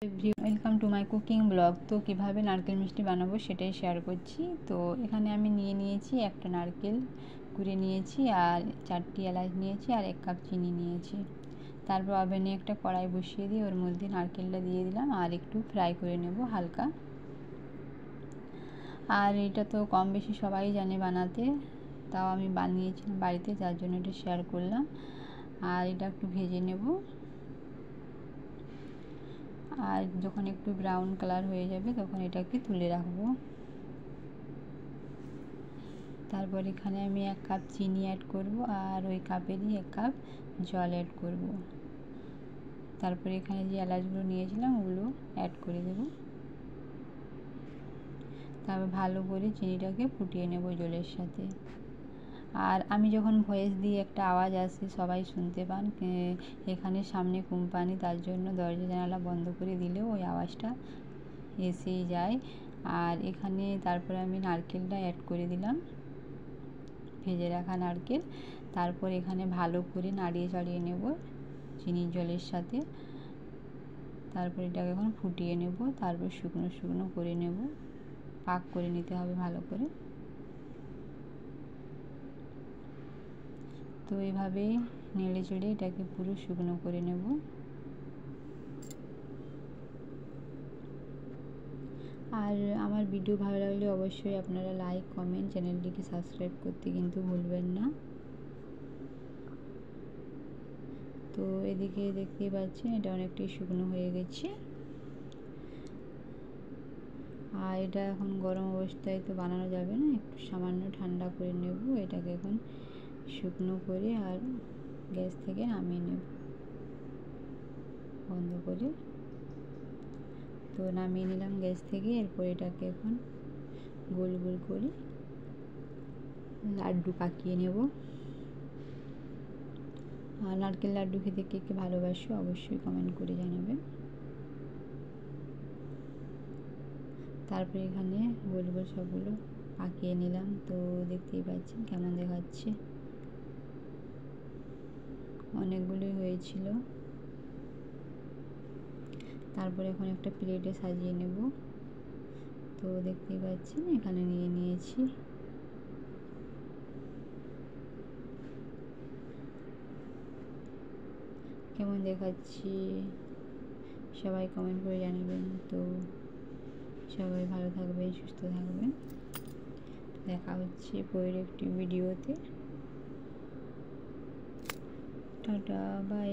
Welcome to my cooking blog. তো কীভাবে নারকেল মিষ্টি বানাবো সেটাই শেয়ার করছি। তো এখানে আমি নিয়েছি একটা নারকেল কুড়ে নিয়েছি, আর 4টি এলাচ নিয়েছি, আর 1 কাপ চিনি নিয়েছি। তারপর ওভেনে একটা কড়াই বসিয়ে দিয়ে ওর মধ্যে নারকেলটা দিয়ে দিলাম, আর একটু ফ্রাই করে নেব হালকা। আর এটা তো কম বেশি সবাই জানে বানাতে, তাও আমি বানিয়েছিলাম বাড়িতে, যার জন্য এটা শেয়ার করলাম। আর এটা একটু ভেজে নেব, আর যখন একটু ব্রাউন কালার হয়ে যাবে তখন এটাকে তুলে রাখবো। তারপর এখানে আমি 1 কাপ চিনি অ্যাড করব, আর ওই কাপেরই 1 কাপ জল অ্যাড করব। তারপরে এখানে যে এলাচগুলো নিয়েছিলাম ওগুলো অ্যাড করে দেব। তারপর ভালো করে চিনিটাকে ফুটিয়ে নেব জলের সাথে। আর আমি যখন ভয়েস দিই একটা আওয়াজ আসে, সবাই শুনতে পান। এখানে সামনে কোম্পানি, তার জন্য দরজা জানালা বন্ধ করে দিলেও ওই আওয়াজটা এসেই যায়। আর এখানে তারপরে আমি নারকেলটা অ্যাড করে দিলাম, ভেজে রাখা নারকেল। তারপর এখানে ভালো করে নাড়িয়ে চাড়িয়ে নেব চিনির জলের সাথে। তারপর এটাকে এখন ফুটিয়ে নেব, তারপর শুকনো শুকনো করে নেব, পাক করে নিতে হবে ভালো করে। তো এইভাবেই নেড়ে চেড়ে এটাকে পুরো শুকনো করে নেব। আর আমার ভিডিও ভালো লাগলে অবশ্যই আপনারা লাইক, কমেন্ট, চ্যানেলটিকে সাবস্ক্রাইব করতে কিন্তু ভুলবেন না। তো এদিকে দেখতেই পাচ্ছেন এটা অনেকটাই শুকনো হয়ে গেছে। আর এটা এখন গরম অবস্থায় তো বানানো যাবে না, একটু সামান্য ঠান্ডা করে নেব। এটাকে এখন শুকনো করে আর গ্যাস থেকে নামিয়ে নেব বন্ধ করে। তো নামিয়ে নিলাম গ্যাস থেকে। এরপর এটাকে এখন গোল গোল করে লাড্ডু পাকিয়ে নেব। আর নারকেল লাড্ডু খেতে কে কে ভালোবাসো অবশ্যই কমেন্ট করে জানাবেন। তারপরে এখানে গোল গোল সবগুলো পাকিয়ে নিলাম। তো দেখতেই পাচ্ছেন কেমন দেখাচ্ছে, অনেকগুলোই হয়েছিল। তারপরে এখন একটা প্লেটে সাজিয়ে নেব। তো দেখতেই পাচ্ছেন এখানে নিয়েছি। কেমন দেখাচ্ছি সবাই কমেন্ট করে জানাবেন। তো সবাই ভালো থাকবেন, সুস্থ থাকবেন। দেখা হচ্ছে পরের একটি ভিডিওতে। Tata, by.